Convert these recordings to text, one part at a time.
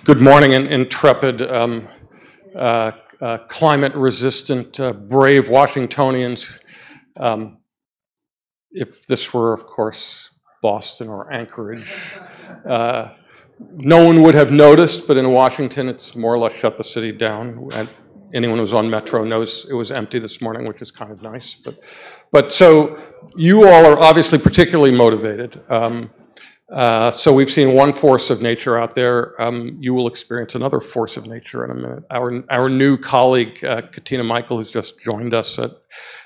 Good morning, intrepid, climate-resistant, brave Washingtonians. If this were, of course, Boston or Anchorage, no one would have noticed, but in Washington, it's more or less shut the city down. And anyone who's on Metro knows it was empty this morning, which is kind of nice. But so you all are obviously particularly motivated. So we've seen one force of nature out there. You will experience another force of nature in a minute. Our new colleague, Katina Michael, who's just joined us at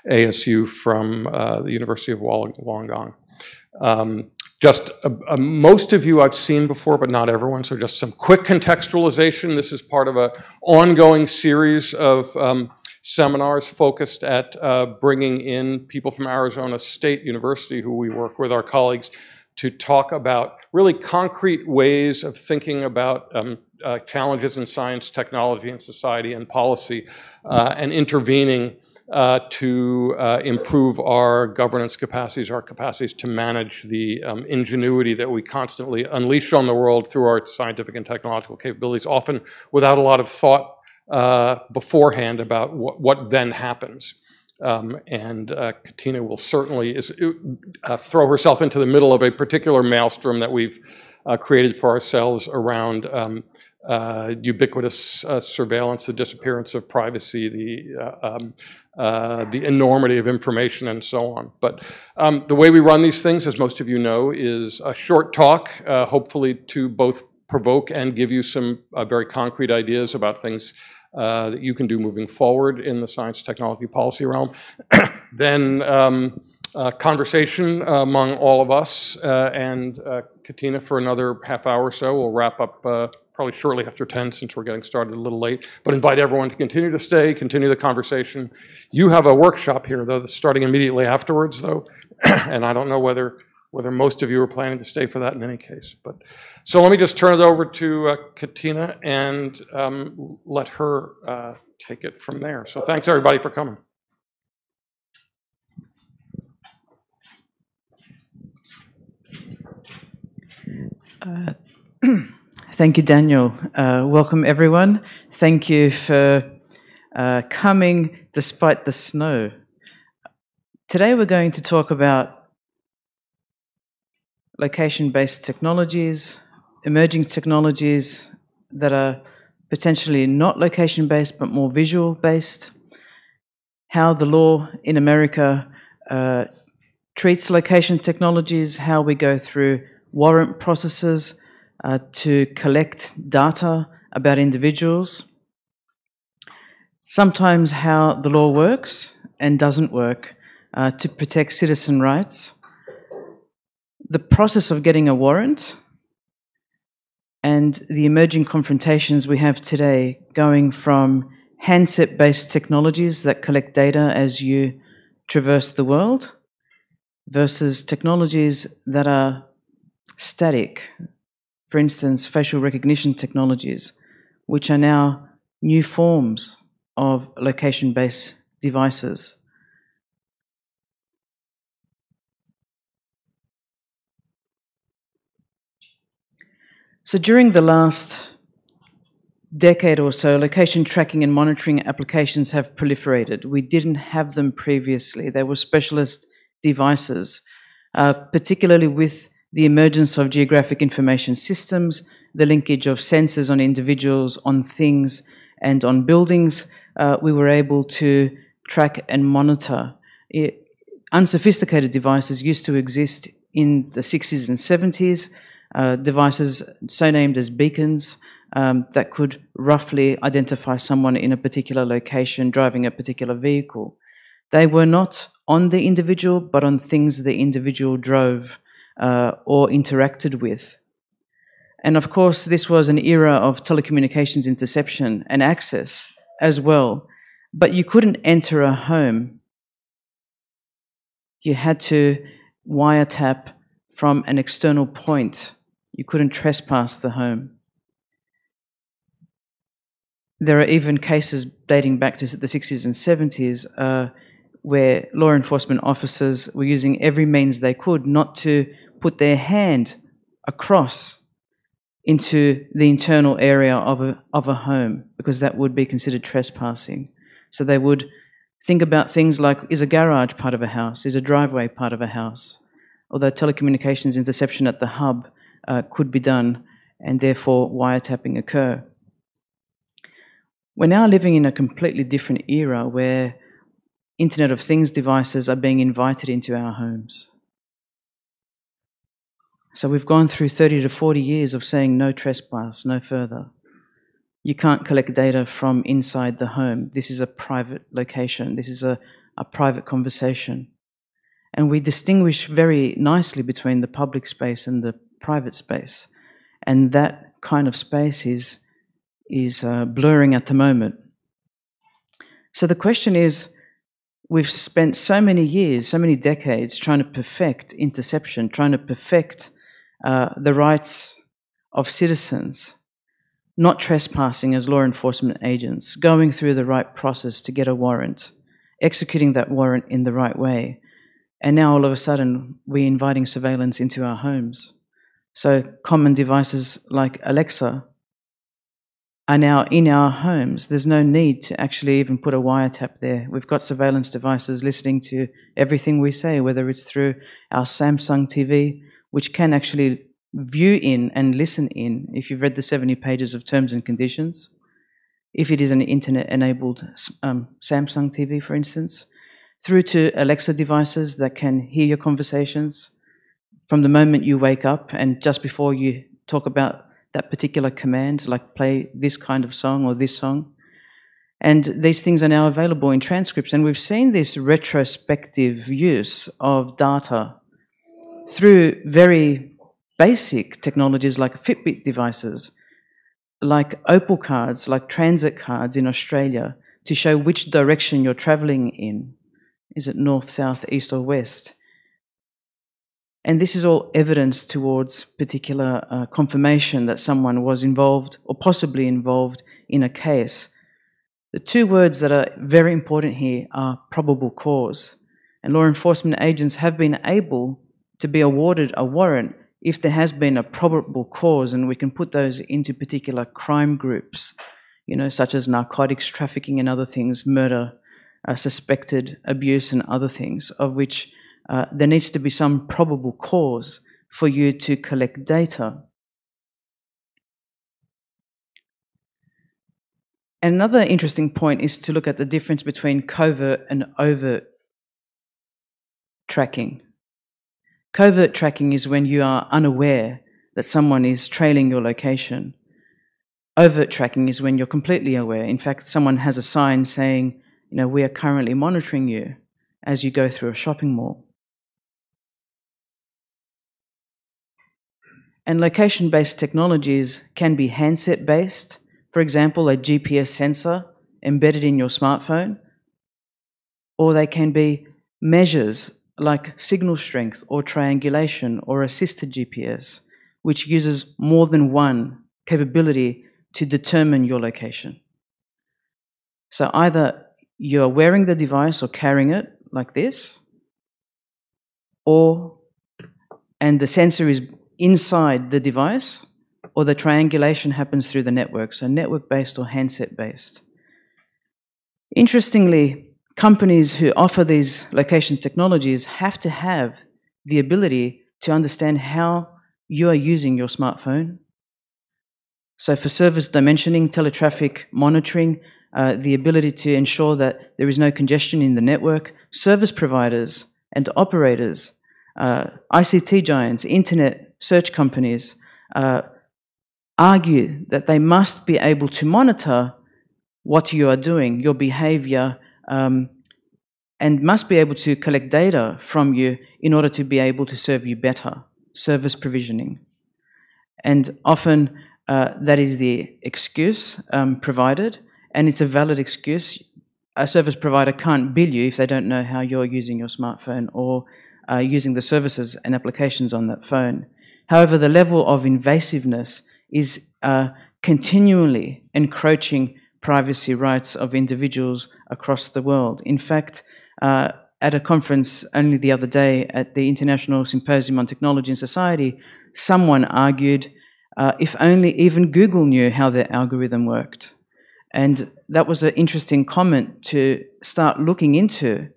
ASU from the University of Wollongong. Most of you I've seen before, but not everyone, so just some quick contextualization. This is part of an ongoing series of seminars focused at bringing in people from Arizona State University, who we work with, our colleagues, to talk about really concrete ways of thinking about challenges in science, technology, and society and policy, and intervening to improve our governance capacities, our capacities to manage the ingenuity that we constantly unleash on the world through our scientific and technological capabilities, often without a lot of thought beforehand about what then happens. Katina will certainly throw herself into the middle of a particular maelstrom that we've created for ourselves around ubiquitous surveillance, the disappearance of privacy, the enormity of information, and so on. But the way we run these things, as most of you know, is a short talk, hopefully to both provoke and give you some very concrete ideas about things that you can do moving forward in the science, technology, policy realm. Then conversation among all of us, and Katina for another half hour or so. We'll wrap up probably shortly after 10, since we're getting started a little late, but invite everyone to continue to stay, continue the conversation. You have a workshop here, though, that's starting immediately afterwards, though, and I don't know whether most of you are planning to stay for that in any case. But so let me just turn it over to Katina and let her take it from there. So thanks, everybody, for coming. Thank you, Daniel. Welcome, everyone. Thank you for coming despite the snow. Today we're going to talk about location-based technologies, emerging technologies that are potentially not location-based but more visual-based, how the law in America treats location technologies, how we go through warrant processes to collect data about individuals, sometimes how the law works and doesn't work to protect citizen rights, the process of getting a warrant, and the emerging confrontations we have today, going from handset-based technologies that collect data as you traverse the world versus technologies that are static. For instance, facial recognition technologies, which are now new forms of location-based devices. So during the last decade or so, location tracking and monitoring applications have proliferated. We didn't have them previously. They were specialist devices, particularly with the emergence of geographic information systems, the linkage of sensors on individuals, on things, and on buildings. We were able to track and monitor. Unsophisticated devices used to exist in the 60s and 70s, devices so named as beacons that could roughly identify someone in a particular location driving a particular vehicle. They were not on the individual, but on things the individual drove or interacted with. And of course, this was an era of telecommunications interception and access as well. But you couldn't enter a home. You had to wiretap from an external point. You couldn't trespass the home. There are even cases dating back to the 60s and 70s where law enforcement officers were using every means they could not to put their hand across into the internal area of a home, because that would be considered trespassing. So they would think about things like, is a garage part of a house? Is a driveway part of a house? Although telecommunications interception at the hub could be done, and therefore wiretapping occur. We're now living in a completely different era where Internet of Things devices are being invited into our homes. So we've gone through 30 to 40 years of saying no trespass, no further. You can't collect data from inside the home. This is a private location. This is a private conversation. And we distinguish very nicely between the public space and the private space. And that kind of space is blurring at the moment. So the question is, we've spent so many years, so many decades trying to perfect interception, trying to perfect the rights of citizens, not trespassing as law enforcement agents, going through the right process to get a warrant, executing that warrant in the right way. And now all of a sudden, we're inviting surveillance into our homes. So common devices like Alexa are now in our homes. There's no need to actually even put a wiretap there. We've got surveillance devices listening to everything we say, whether it's through our Samsung TV, which can actually view in and listen in, if you've read the 70 pages of terms and conditions, if it is an internet-enabled Samsung TV, for instance, through to Alexa devices that can hear your conversations from the moment you wake up and just before you talk about that particular command, like play this kind of song or this song. And these things are now available in transcripts. And we've seen this retrospective use of data through very basic technologies like Fitbit devices, like Opal cards, like transit cards in Australia, to show which direction you're traveling in. Is it north, south, east, or west? And this is all evidence towards particular confirmation that someone was involved or possibly involved in a case. The two words that are very important here are probable cause. And law enforcement agents have been able to be awarded a warrant if there has been a probable cause, and we can put those into particular crime groups, such as narcotics trafficking and other things, murder, suspected abuse and other things, of which there needs to be some probable cause for you to collect data. Another interesting point is to look at the difference between covert and overt tracking. Covert tracking is when you are unaware that someone is trailing your location. Overt tracking is when you're completely aware. In fact, someone has a sign saying, we are currently monitoring you as you go through a shopping mall. And location-based technologies can be handset-based. For example, a GPS sensor embedded in your smartphone. Or they can be measures like signal strength or triangulation or assisted GPS, which uses more than one capability to determine your location. So either you're wearing the device or carrying it like this, and the sensor is inside the device, or the triangulation happens through the network, so network-based or handset-based. Interestingly, companies who offer these location technologies have to have the ability to understand how you are using your smartphone. So for service dimensioning, teletraffic monitoring, the ability to ensure that there is no congestion in the network, service providers and operators, ICT giants, internet search companies, argue that they must be able to monitor what you are doing, your behavior, and must be able to collect data from you in order to be able to serve you better, service provisioning. And often that is the excuse provided, and it's a valid excuse. A service provider can't bill you if they don't know how you're using your smartphone or using the services and applications on that phone. However, the level of invasiveness is continually encroaching privacy rights of individuals across the world. In fact, at a conference only the other day at the International Symposium on Technology and Society, someone argued if only even Google knew how their algorithm worked. And that was an interesting comment to start looking into.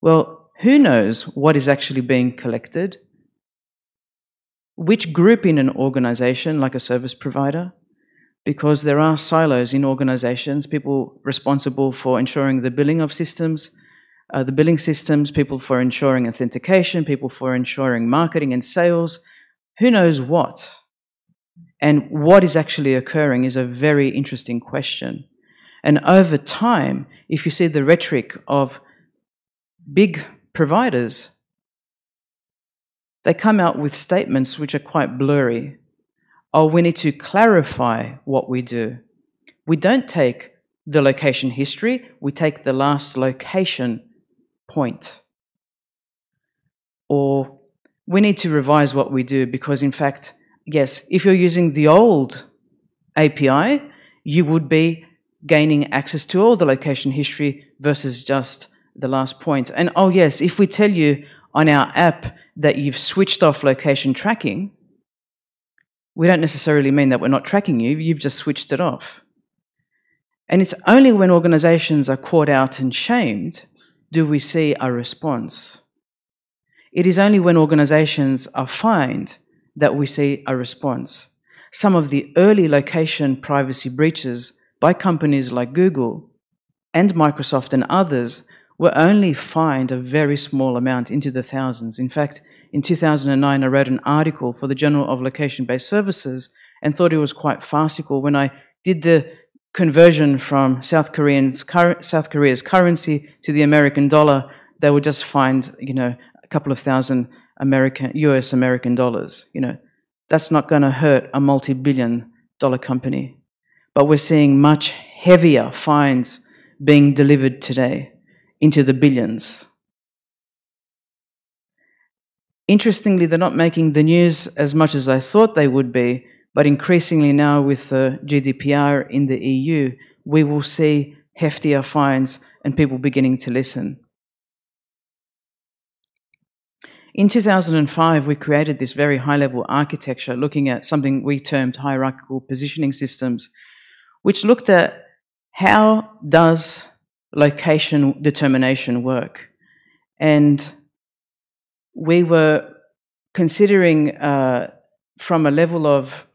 Well, who knows what is actually being collected? Which group in an organization, like a service provider? Because there are silos in organizations, people responsible for ensuring the billing of systems, people for ensuring authentication, people for ensuring marketing and sales. Who knows what? And what is actually occurring is a very interesting question. And over time, if you see the rhetoric of big providers, they come out with statements which are quite blurry. Oh, we need to clarify what we do. We don't take the location history, we take the last location point. Or we need to revise what we do because, in fact, yes, if you're using the old API, you would be gaining access to all the location history versus just the last point. And oh yes, if we tell you on our app that you've switched off location tracking, we don't necessarily mean that we're not tracking you, you've just switched it off. And it's only when organizations are caught out and shamed do we see a response. It is only when organizations are fined that we see a response. Some of the early location privacy breaches by companies like Google and Microsoft and others were only fined a very small amount, into the thousands. In fact, in 2009, I wrote an article for the Journal of Location-Based Services and thought it was quite farcical when I did the conversion from South Korea's currency to the American dollar. They would just find, a couple of thousand US American dollars. That's not going to hurt a multi-billion-dollar company. But we're seeing much heavier fines being delivered today into the billions. Interestingly, they're not making the news as much as I thought they would be, but increasingly now with the GDPR in the EU, we will see heftier fines and people beginning to listen. In 2005, we created this very high-level architecture looking at something we termed hierarchical positioning systems, which looked at how does location determination work. And we were considering from a level of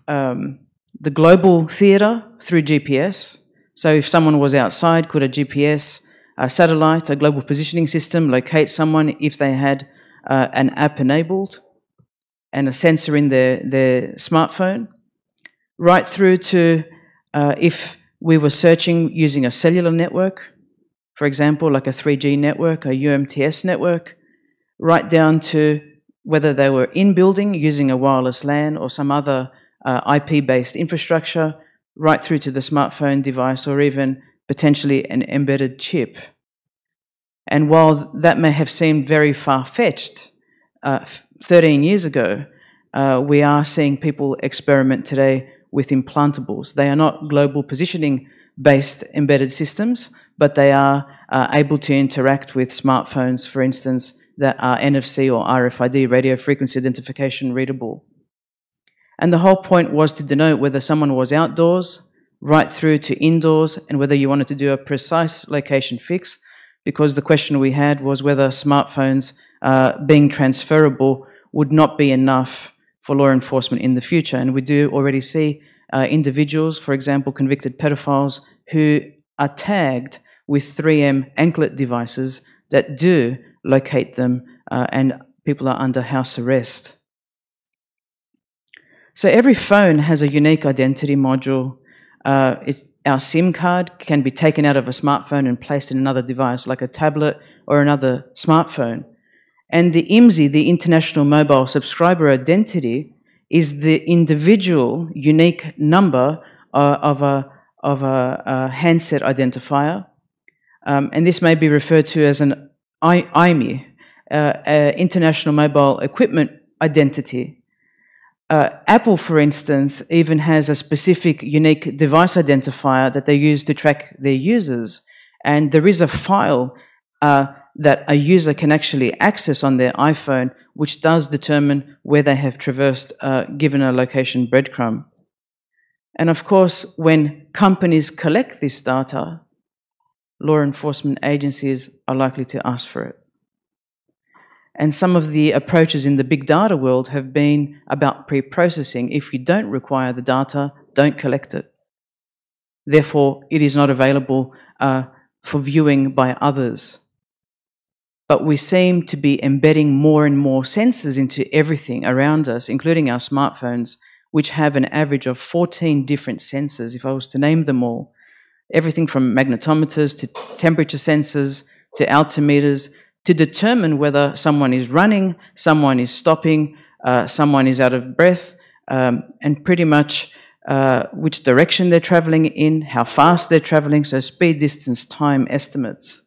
the global theatre through GPS. So if someone was outside, could a GPS, a satellite, a global positioning system locate someone if they had an app enabled and a sensor in their smartphone, right through to if we were searching using a cellular network, for example, like a 3G network, a UMTS network, right down to whether they were in building using a wireless LAN or some other IP-based infrastructure, right through to the smartphone device or even potentially an embedded chip. And while that may have seemed very far-fetched 13 years ago, we are seeing people experiment today with implantables. They are not global positioning-based embedded systems, but they are able to interact with smartphones, for instance, that are NFC or RFID, radio frequency identification readable. And the whole point was to denote whether someone was outdoors, right through to indoors, and whether you wanted to do a precise location fix, because the question we had was whether smartphones being transferable would not be enough for law enforcement in the future. And we do already see individuals, for example, convicted pedophiles, who are tagged with 3M anklet devices that do locate them, and people are under house arrest. So every phone has a unique identity module. Our SIM card can be taken out of a smartphone and placed in another device, like a tablet or another smartphone. And the IMSI, the International Mobile Subscriber Identity, is the individual unique number of a handset identifier. And this may be referred to as an IMEI, International Mobile Equipment Identity. Apple, for instance, even has a specific unique device identifier that they use to track their users. And there is a file that a user can actually access on their iPhone, which does determine where they have traversed given a location breadcrumb. And of course, when companies collect this data, law enforcement agencies are likely to ask for it. And some of the approaches in the big data world have been about pre-processing. If you don't require the data, don't collect it. Therefore, it is not available for viewing by others. But we seem to be embedding more and more sensors into everything around us, including our smartphones, which have an average of 14 different sensors, if I was to name them all. Everything from magnetometers to temperature sensors to altimeters, to determine whether someone is running, someone is stopping, someone is out of breath, and pretty much which direction they're traveling in, how fast they're traveling, so speed, distance, time estimates.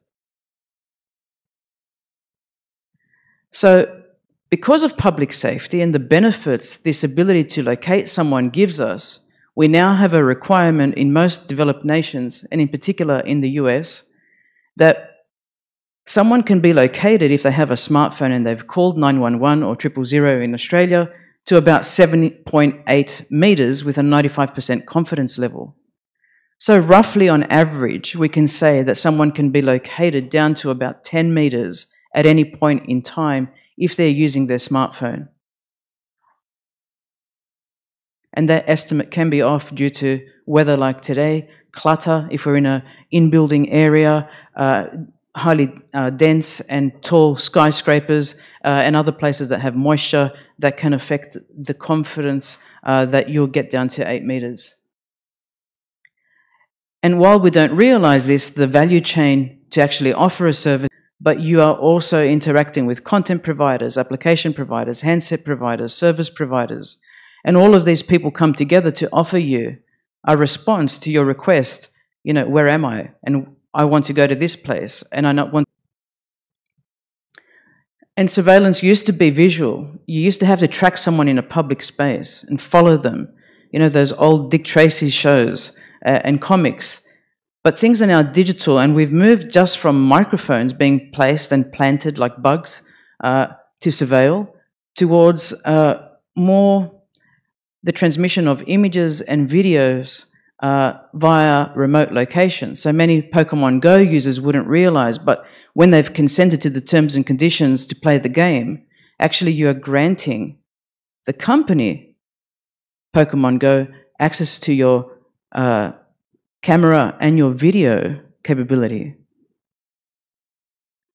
So because of public safety and the benefits this ability to locate someone gives us, we now have a requirement in most developed nations, and in particular in the US, that someone can be located if they have a smartphone and they've called 911 or 000 in Australia to about 7.8 meters with a 95% confidence level. So roughly on average, we can say that someone can be located down to about 10 meters at any point in time if they're using their smartphone. And that estimate can be off due to weather like today, clutter, if we're in an in-building area, highly dense and tall skyscrapers, and other places that have moisture that can affect the confidence that you'll get down to 8 meters. And while we don't realize this, the value chain to actually offer a service, but you are also interacting with content providers, application providers, handset providers, service providers, and all of these people come together to offer you a response to your request. You know, where am I? And I want to go to this place, and I not want. And surveillance used to be visual. You used to have to track someone in a public space and follow them. You know, those old Dick Tracy shows and comics. But things are now digital, and we've moved just from microphones being placed and planted like bugs to surveil towards more the transmission of images and videos via remote location. So many Pokemon Go users wouldn't realize, but when they've consented to the terms and conditions to play the game, actually you are granting the company Pokemon Go access to your camera and your video capability.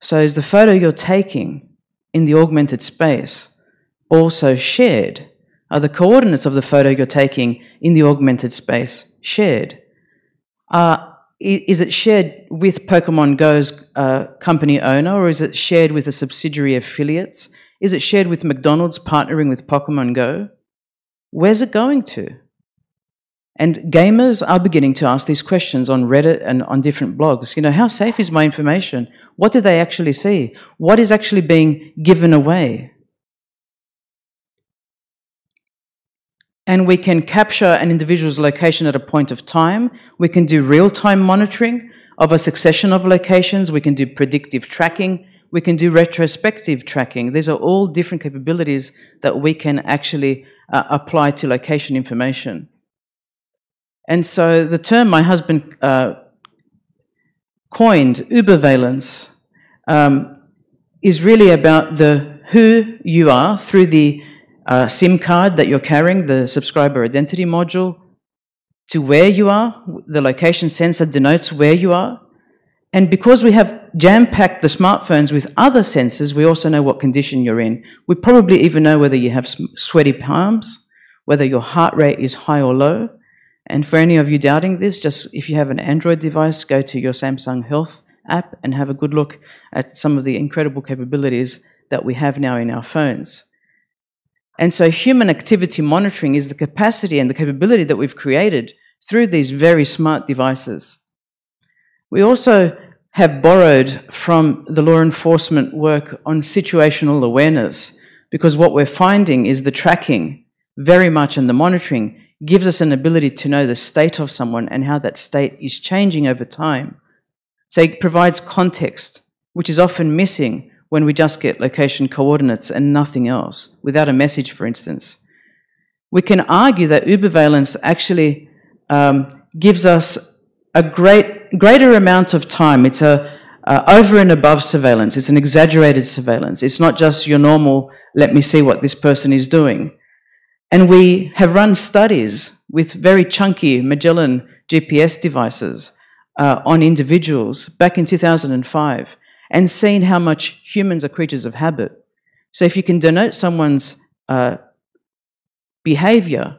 So is the photo you're taking in the augmented space also shared? Are the coordinates of the photo you're taking in the augmented space shared? Is it shared with Pokemon Go's company owner, or is it shared with a subsidiary affiliates? Is it shared with McDonald's partnering with Pokemon Go? Where's it going to? And gamers are beginning to ask these questions on Reddit and on different blogs. You know, how safe is my information? What do they actually see? What is actually being given away? And we can capture an individual's location at a point of time. We can do real-time monitoring of a succession of locations. We can do predictive tracking. We can do retrospective tracking. These are all different capabilities that we can actually apply to location information. And so the term my husband coined, Uberveillance, is really about the who you are through the SIM card that you're carrying, the subscriber identity module, to where you are. The location sensor denotes where you are. And because we have jam-packed the smartphones with other sensors, we also know what condition you're in. We probably even know whether you have sweaty palms, whether your heart rate is high or low. And for any of you doubting this, just if you have an Android device, go to your Samsung Health app and have a good look at some of the incredible capabilities that we have now in our phones. And so human activity monitoring is the capacity and the capability that we've created through these very smart devices. We also have borrowed from the law enforcement work on situational awareness, because what we're finding is the tracking very much and the monitoring gives us an ability to know the state of someone and how that state is changing over time. So it provides context, which is often missing when we just get location coordinates and nothing else, without a message, for instance. We can argue that Uberveillance actually gives us a greater amount of time. It's a over and above surveillance. It's an exaggerated surveillance. It's not just your normal, let me see what this person is doing. And we have run studies with very chunky Magellan GPS devices on individuals back in 2005 and seen how much humans are creatures of habit. So if you can denote someone's behavior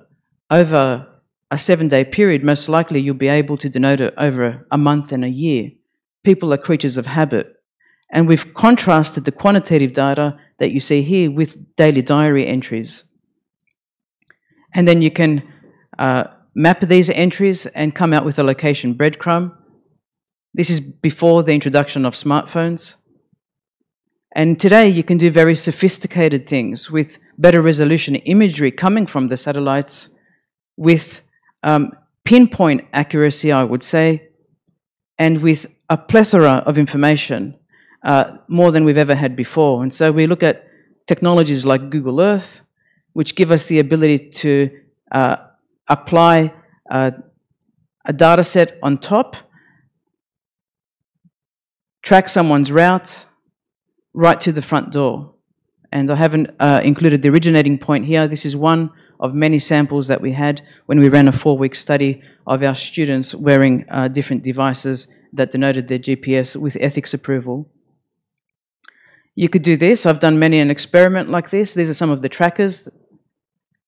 over a 7-day period, most likely you'll be able to denote it over a month and a year. People are creatures of habit. And we've contrasted the quantitative data that you see here with daily diary entries. And then you can map these entries and come out with a location breadcrumb. This is before the introduction of smartphones. And today you can do very sophisticated things with better resolution imagery coming from the satellites with pinpoint accuracy, I would say, and with a plethora of information, more than we've ever had before. And so we look at technologies like Google Earth, which give us the ability to apply a data set on top, track someone's route right to the front door. And I haven't included the originating point here. This is one of many samples that we had when we ran a 4-week study of our students wearing different devices that denoted their GPS with ethics approval. You could do this. I've done many an experiment like this. These are some of the trackers.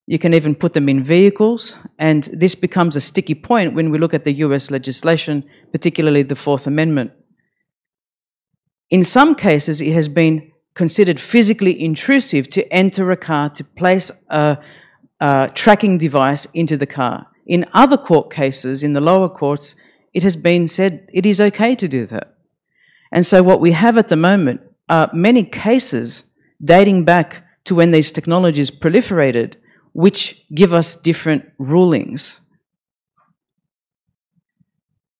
You can even put them in vehicles, and this becomes a sticky point when we look at the US legislation, particularly the Fourth Amendment. In some cases, it has been considered physically intrusive to enter a car, to place a tracking device into the car. In other court cases, in the lower courts, it has been said it is okay to do that. And so what we have at the moment are many cases dating back to when these technologies proliferated, which give us different rulings.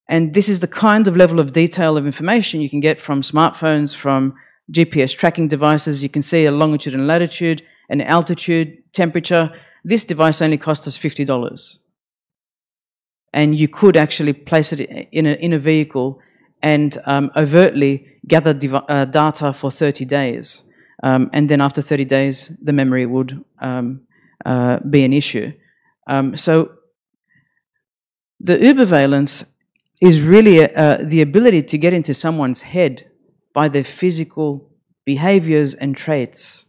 And this is the kind of level of detail of information you can get from smartphones, from GPS tracking devices. You can see a longitude and latitude, an altitude, temperature. This device only cost us $50. And you could actually place it in a vehicle and overtly gather data for 30 days. And then after 30 days, the memory would be an issue. So the Uberveillance is really the ability to get into someone's head by their physical behaviors and traits.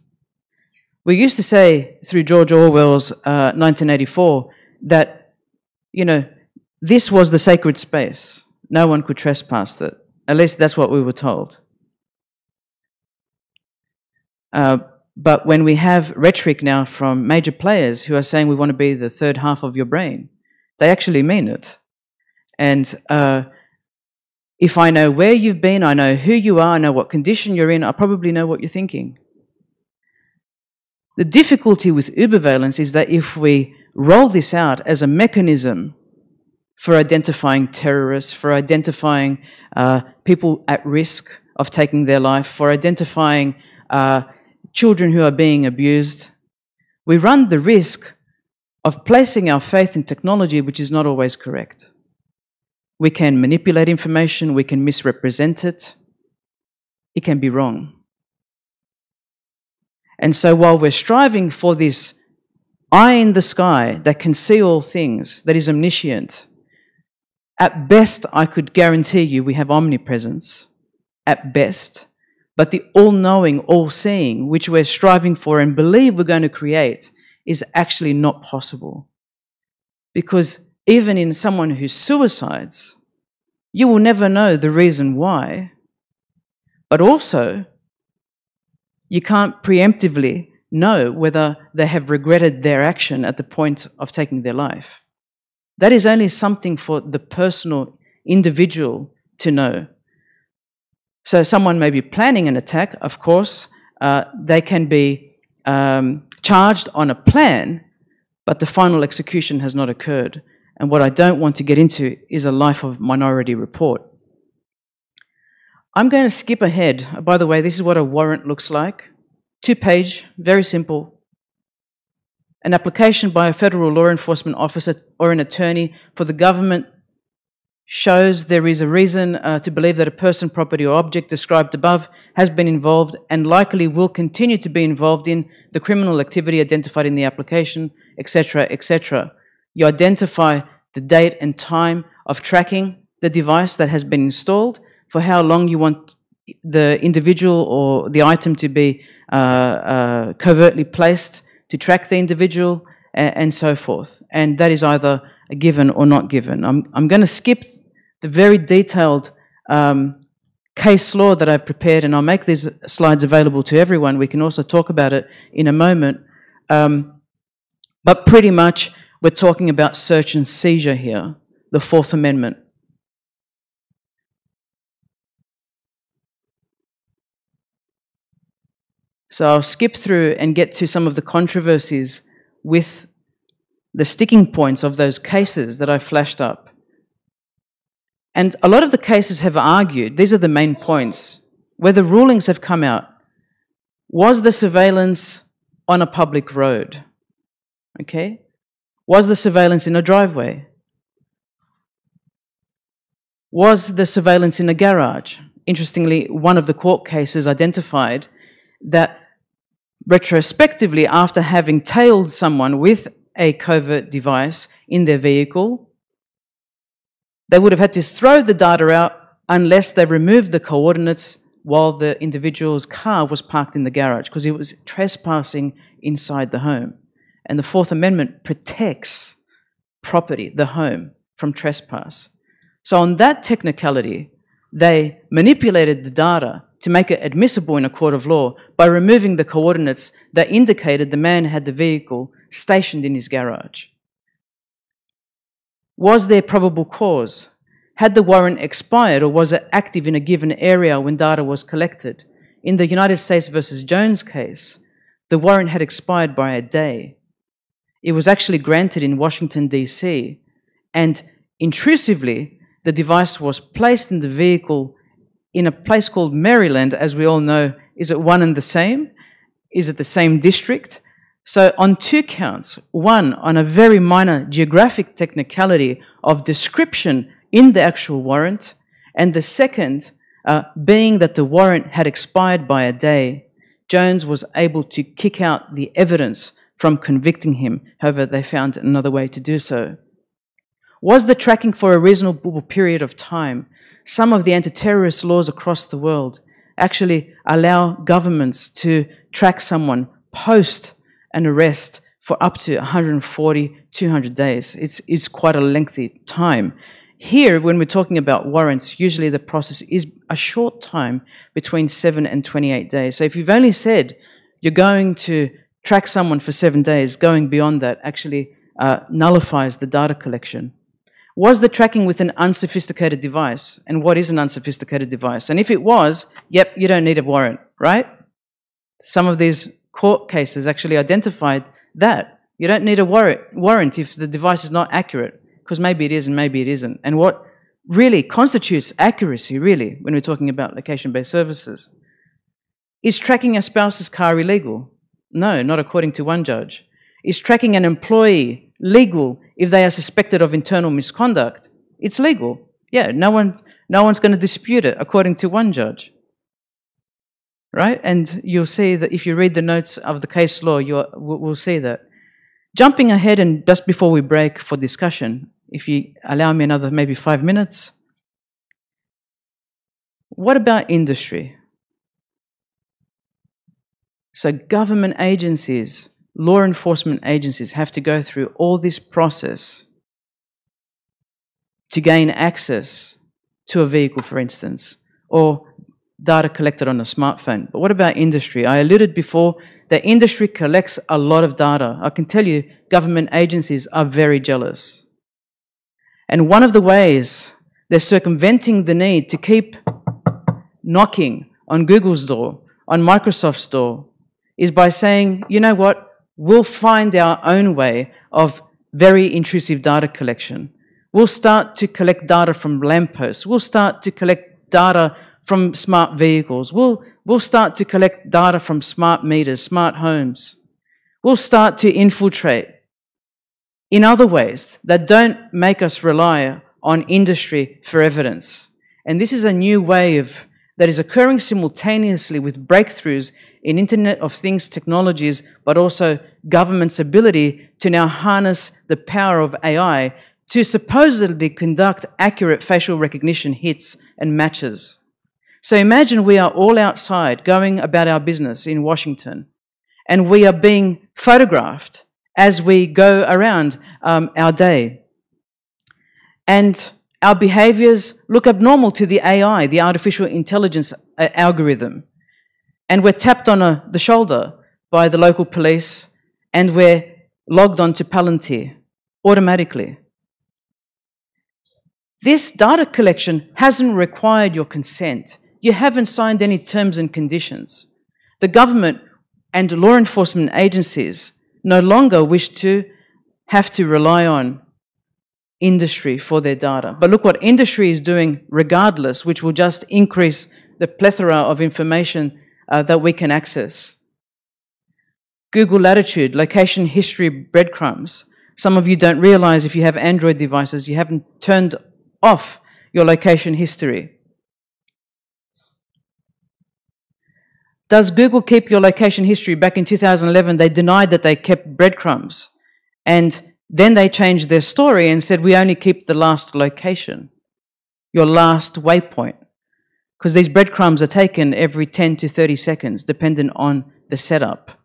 We used to say through George Orwell's 1984 that, you know, this was the sacred space. No one could trespass it. At least that's what we were told. But when we have rhetoric now from major players who are saying we want to be the third half of your brain, they actually mean it. And if I know where you've been, I know who you are, I know what condition you're in, I probably know what you're thinking. The difficulty with Uberveillance is that if we roll this out as a mechanism for identifying terrorists, for identifying people at risk of taking their life, for identifying children who are being abused, we run the risk of placing our faith in technology which is not always correct. We can manipulate information, we can misrepresent it, it can be wrong. And so while we're striving for this eye in the sky that can see all things, that is omniscient, at best I could guarantee you we have omnipresence, at best. But the all-knowing, all-seeing, which we're striving for and believe we're going to create, is actually not possible. Because even in someone who suicides, you will never know the reason why. But also, you can't preemptively know whether they have regretted their action at the point of taking their life. That is only something for the personal individual to know. So someone may be planning an attack, of course, they can be charged on a plan, but the final execution has not occurred. And what I don't want to get into is a life of minority report. I'm going to skip ahead. By the way, this is what a warrant looks like. 2-page, very simple. An application by a federal law enforcement officer or an attorney for the government shows there is a reason to believe that a person, property or object described above has been involved and likely will continue to be involved in the criminal activity identified in the application, etc., etc. You identify the date and time of tracking the device that has been installed, for how long you want the individual or the item to be covertly placed to track the individual, and so forth. And that is either a given or not given. I'm going to skip the very detailed case law that I've prepared, and I'll make these slides available to everyone. We can also talk about it in a moment. But pretty much, we're talking about search and seizure here, the Fourth Amendment. So I'll skip through and get to some of the controversies with the sticking points of those cases that I flashed up. And a lot of the cases have argued, these are the main points, where the rulings have come out. Was the surveillance on a public road? Okay? Was the surveillance in a driveway? Was the surveillance in a garage? Interestingly, one of the court cases identified that retrospectively, after having tailed someone with a covert device in their vehicle, they would have had to throw the data out unless they removed the coordinates while the individual's car was parked in the garage, because it was trespassing inside the home. And the Fourth Amendment protects property, the home, from trespass. So on that technicality, they manipulated the data to make it admissible in a court of law by removing the coordinates that indicated the man had the vehicle stationed in his garage. Was there probable cause? Had the warrant expired, or was it active in a given area when data was collected? In the United States versus Jones case, the warrant had expired by a day. It was actually granted in Washington, D.C., and intrusively, the device was placed in the vehicle in a place called Maryland, as we all know. Is it one and the same? Is it the same district? So on two counts, one on a very minor geographic technicality of description in the actual warrant, and the second being that the warrant had expired by a day, Jones was able to kick out the evidence from convicting him. However, they found another way to do so. Was the tracking for a reasonable period of time? Some of the anti-terrorist laws across the world actually allow governments to track someone post an arrest for up to 140, 200 days. It's quite a lengthy time. Here, when we're talking about warrants, usually the process is a short time, between 7 and 28 days. So if you've only said you're going to track someone for 7 days, going beyond that actually nullifies the data collection. Was the tracking with an unsophisticated device? And what is an unsophisticated device? And if it was, yep, you don't need a warrant, right? Some of these court cases actually identified that. You don't need a warrant if the device is not accurate, because maybe it is and maybe it isn't. And what really constitutes accuracy, really, when we're talking about location-based services? Is tracking a spouse's car illegal? No, not according to one judge. Is tracking an employee legal if they are suspected of internal misconduct? It's legal. Yeah, no one's going to dispute it, according to one judge. Right? And you'll see that if you read the notes of the case law, we'll see that. Jumping ahead, and just before we break for discussion, if you allow me another maybe 5 minutes. What about industry? So government agencies, law enforcement agencies have to go through all this process to gain access to a vehicle, for instance, or data collected on a smartphone. But what about industry? I alluded before that industry collects a lot of data. I can tell you government agencies are very jealous. And one of the ways they're circumventing the need to keep knocking on Google's door, on Microsoft's door, is by saying, you know what, we'll find our own way of very intrusive data collection. We'll start to collect data from lampposts. We'll start to collect data from smart vehicles. We'll start to collect data from smart meters, smart homes. We'll start to infiltrate in other ways that don't make us rely on industry for evidence. And this is a new wave that is occurring simultaneously with breakthroughs in Internet of Things technologies, but also government's ability to now harness the power of AI to supposedly conduct accurate facial recognition hits and matches. So imagine we are all outside going about our business in Washington, and we are being photographed as we go around our day. And our behaviors look abnormal to the AI, the artificial intelligence algorithm. And we're tapped on the shoulder by the local police, and we're logged onto Palantir automatically. This data collection hasn't required your consent. You haven't signed any terms and conditions. The government And law enforcement agencies no longer wish to have to rely on industry for their data. But look what industry is doing regardless, which will just increase the plethora of information that we can access. Google Latitude, location history breadcrumbs. Some of you don't realize if you have Android devices, you haven't turned off your location history. Does Google keep your location history? Back in 2011, they denied that they kept breadcrumbs. And then they changed their story and said, we only keep the last location, your last waypoint. Because these breadcrumbs are taken every 10 to 30 seconds, dependent on the setup.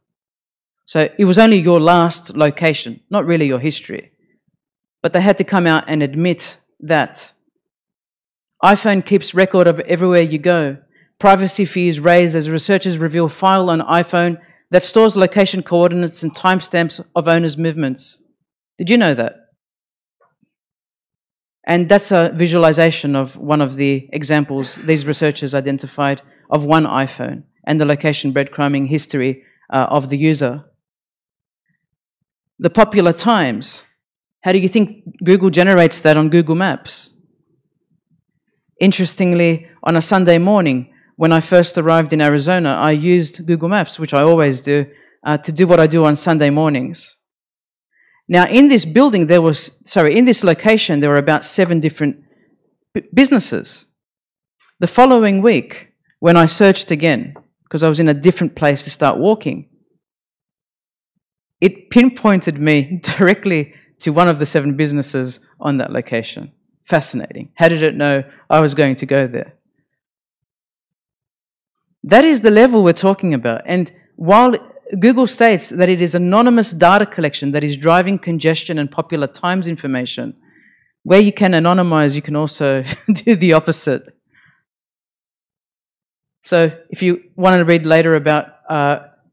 So it was only your last location, not really your history. But they had to come out and admit that. iPhone keeps record of everywhere you go. Privacy fears raised as researchers reveal file on iPhone that stores location coordinates and timestamps of owners' movements. Did you know that? And that's a visualization of one of the examples these researchers identified of one iPhone and the location breadcrumbing history of the user. The popular times. How do you think Google generates that on Google Maps? Interestingly, on a Sunday morning, when I first arrived in Arizona, I used Google Maps, which I always do, to do what I do on Sunday mornings. Now, in this building, in this location, there were about 7 different businesses. The following week, when I searched again, because I was in a different place to start walking, it pinpointed me directly to one of the 7 businesses on that location. Fascinating. How did it know I was going to go there? That is the level we're talking about. And while Google states that it is anonymous data collection that is driving congestion and popular times information, where you can anonymize, you can also do the opposite. So if you want to read later about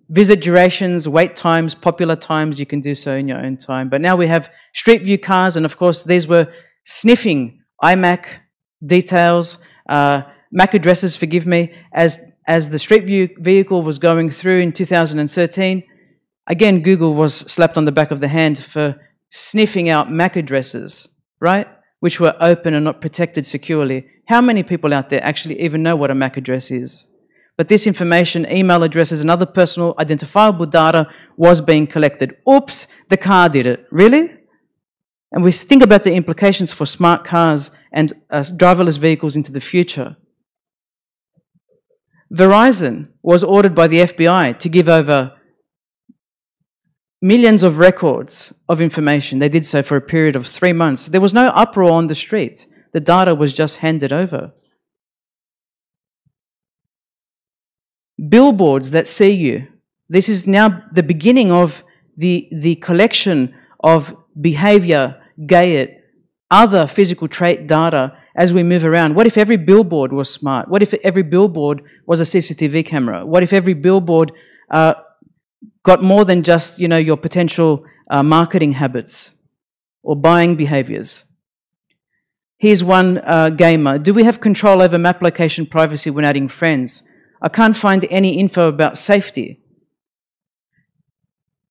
visit durations, wait times, popular times, you can do so in your own time. But now we have Street View cars, and of course these were sniffing iMac details, MAC addresses, forgive me, as the Street View vehicle was going through in 2013. Again, Google was slapped on the back of the hand for sniffing out MAC addresses, right? Which were open and not protected securely. How many people out there actually even know what a MAC address is? But this information, email addresses and other personal identifiable data was being collected. Oops, the car did it. Really? And we think about the implications for smart cars and driverless vehicles into the future. Verizon was ordered by the FBI to give over millions of records of information. They did so for a period of 3 months. There was no uproar on the street. The data was just handed over. Billboards that see you. This is now the beginning of the collection of behavior, gait, other physical trait data as we move around. What if every billboard was smart? What if every billboard was a CCTV camera? What if every billboard got more than just, your potential marketing habits or buying behaviors? Here's one gamer. Do we have control over map location privacy when adding friends? I can't find any info about safety.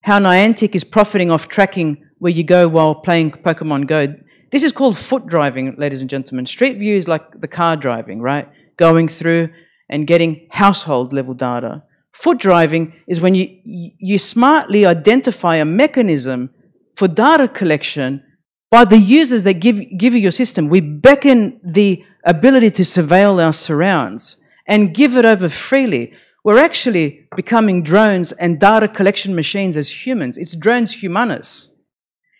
How Niantic is profiting off tracking where you go while playing Pokemon Go. This is called foot driving, ladies and gentlemen. Street view is like the car driving, right? Going through and getting household level data. Foot driving is when you smartly identify a mechanism for data collection by the users that give you your system. We beckon the ability to surveil our surrounds and give it over freely. We're actually becoming drones and data collection machines as humans. It's drones humanus.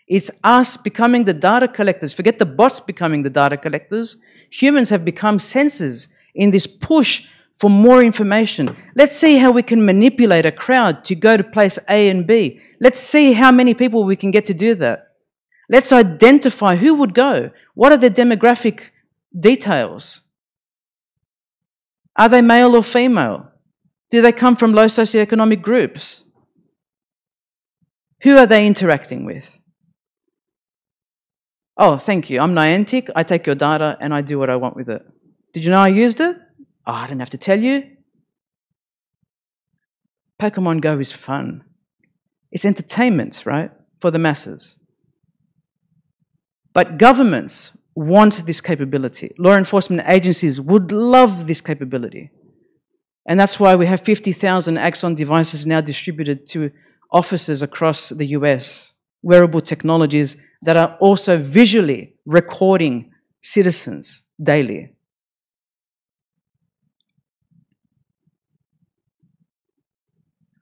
It's us becoming the data collectors. Forget the bots becoming the data collectors. Humans have become sensors in this push for more information. Let's see how we can manipulate a crowd to go to place A and B. Let's see how many people we can get to do that. Let's identify who would go. What are their demographic details? Are they male or female? Do they come from low socioeconomic groups? Who are they interacting with? Oh, thank you. I'm Niantic. I take your data and I do what I want with it. Did you know I used it? Oh, I didn't have to tell you. Pokemon Go is fun. It's entertainment, right, for the masses. But governments want this capability. Law enforcement agencies would love this capability. And that's why we have 50,000 Axon devices now distributed to offices across the US, wearable technologies that are also visually recording citizens daily.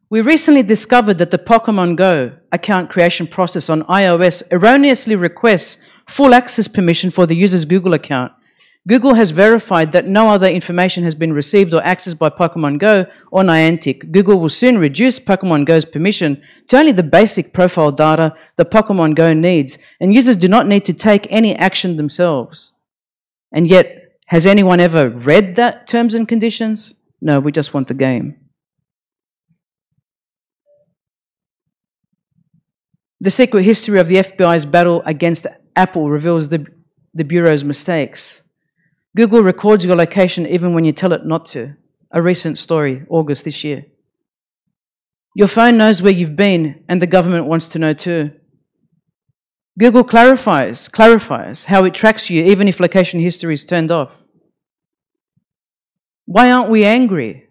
We recently discovered that the Pokemon Go account creation process on iOS erroneously requests full access permission for the user's Google account. Google has verified that no other information has been received or accessed by Pokemon Go or Niantic. Google will soon reduce Pokemon Go's permission to only the basic profile data that Pokemon Go needs, and users do not need to take any action themselves. And yet, has anyone ever read that terms and conditions? No, we just want the game. The secret history of the FBI's battle against Apple reveals the Bureau's mistakes. Google records your location even when you tell it not to. A recent story, August this year. Your phone knows where you've been, and the government wants to know too. Google clarifies how it tracks you even if location history is turned off. Why aren't we angry?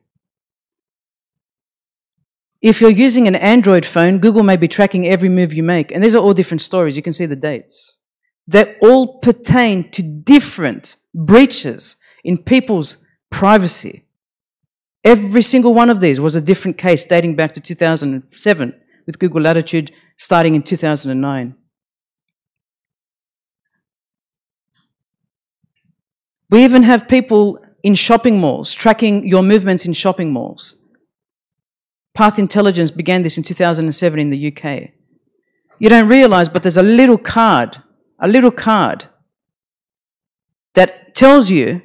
If you're using an Android phone, Google may be tracking every move you make. And these are all different stories. You can see the dates. They all pertain to different breaches in people's privacy. Every single one of these was a different case dating back to 2007, with Google Latitude starting in 2009. We even have people in shopping malls tracking your movements in shopping malls. Path Intelligence began this in 2007 in the UK. You don't realize, but there's a little card that tells you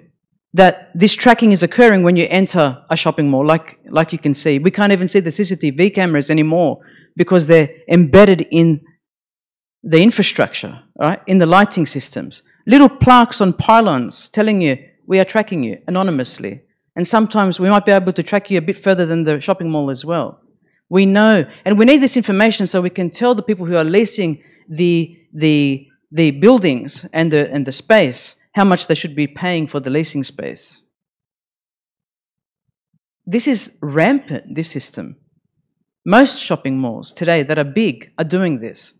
that this tracking is occurring when you enter a shopping mall, like you can see. We can't even see the CCTV cameras anymore because they're embedded in the infrastructure, right? In the lighting systems. Little plaques on pylons telling you, we are tracking you anonymously. And sometimes we might be able to track you a bit further than the shopping mall as well. We know, and we need this information so we can tell the people who are leasing the buildings and the space how much they should be paying for the leasing space. This is rampant, this system. Most shopping malls today that are big are doing this.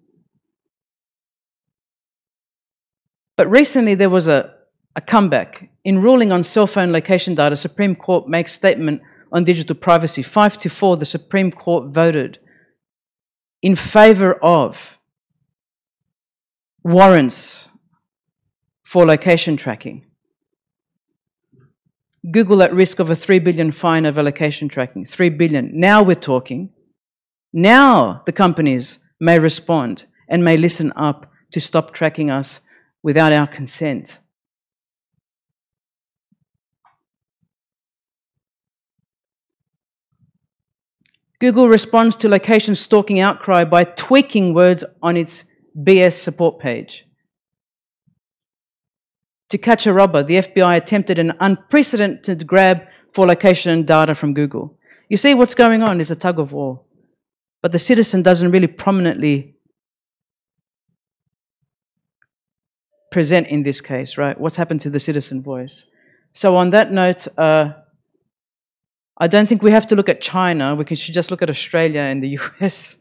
But recently there was a comeback. In ruling on cell phone location data, Supreme Court makes statement on digital privacy. 5-4, the Supreme Court voted in favor of warrants for location tracking. Google at risk of a $3 billion fine over location tracking. $3 billion. Now we're talking. Now the companies may respond and may listen up to stop tracking us without our consent. Google responds to location stalking outcry by tweaking words on its BS support page. To catch a robber, the FBI attempted an unprecedented grab for location data from Google. You see what's going on is a tug of war. But the citizen doesn't really prominently present in this case, right? What's happened to the citizen voice? So on that note, I don't think we have to look at China. We should just look at Australia and the US.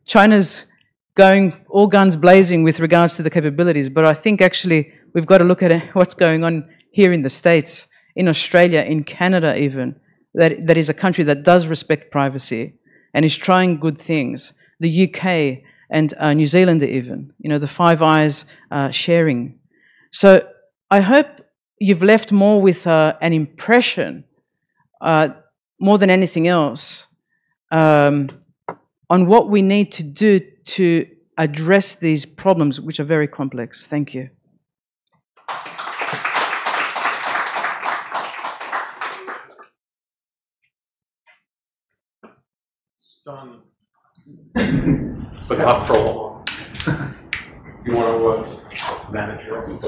China's going all guns blazing with regards to the capabilities, but I think actually we've got to look at what's going on here in the States, in Australia, in Canada even. That is a country that does respect privacy and is trying good things. The UK and New Zealand even, you know, the Five Eyes sharing. So I hope you've left more with an impression more than anything else, on what we need to do to address these problems, which are very complex. Thank you. Done. But not for long. You want to manage your own.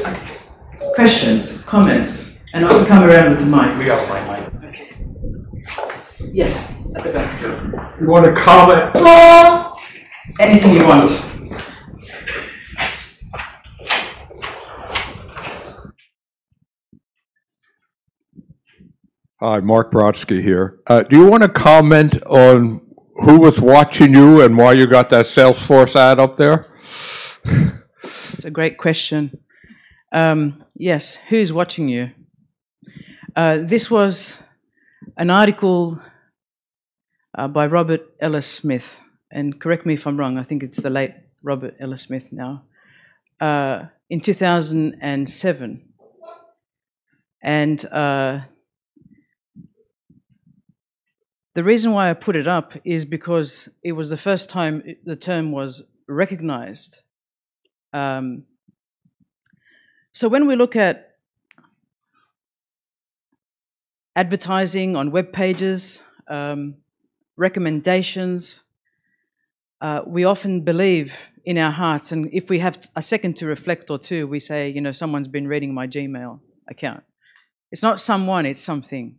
Questions, comments, and I'll come around with the mic. We got my mic. Okay. Yes, at the back. You want to comment? Anything you want. Hi, Mark Brodsky here. Do you want to comment on who was watching you and why you got that Salesforce ad up there? It's a great question. Yes, who's watching you? This was an article by Robert Ellis Smith, and correct me if I'm wrong, I think it's the late Robert Ellis Smith now, in 2007. And the reason why I put it up is because it was the first time the term was recognized. So when we look at advertising on web pages, recommendations, we often believe in our hearts, and if we have a second to reflect or two, we say, you know, someone's been reading my Gmail account. It's not someone, it's something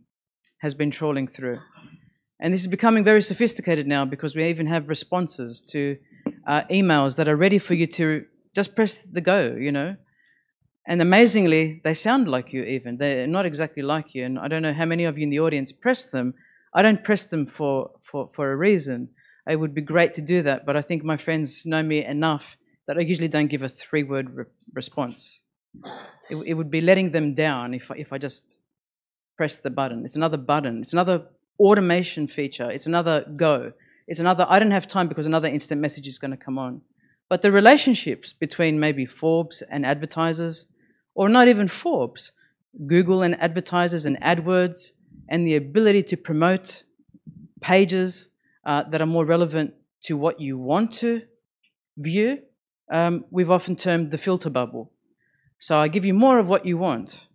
has been trawling through. And this is becoming very sophisticated now because we even have responses to emails that are ready for you to just press the go, you know. And amazingly, they sound like you even. They're not exactly like you. And I don't know how many of you in the audience press them. I don't press them for a reason. It would be great to do that, but I think my friends know me enough that I usually don't give a 3-word response. It would be letting them down if I just press the button. It's another button. It's another automation feature. It's another go. It's another, I don't have time because another instant message is going to come on. But the relationships between maybe Forbes and advertisers, or not even Forbes, Google and advertisers and AdWords, and the ability to promote pages that are more relevant to what you want to view, we've often termed the filter bubble. So I give you more of what you want,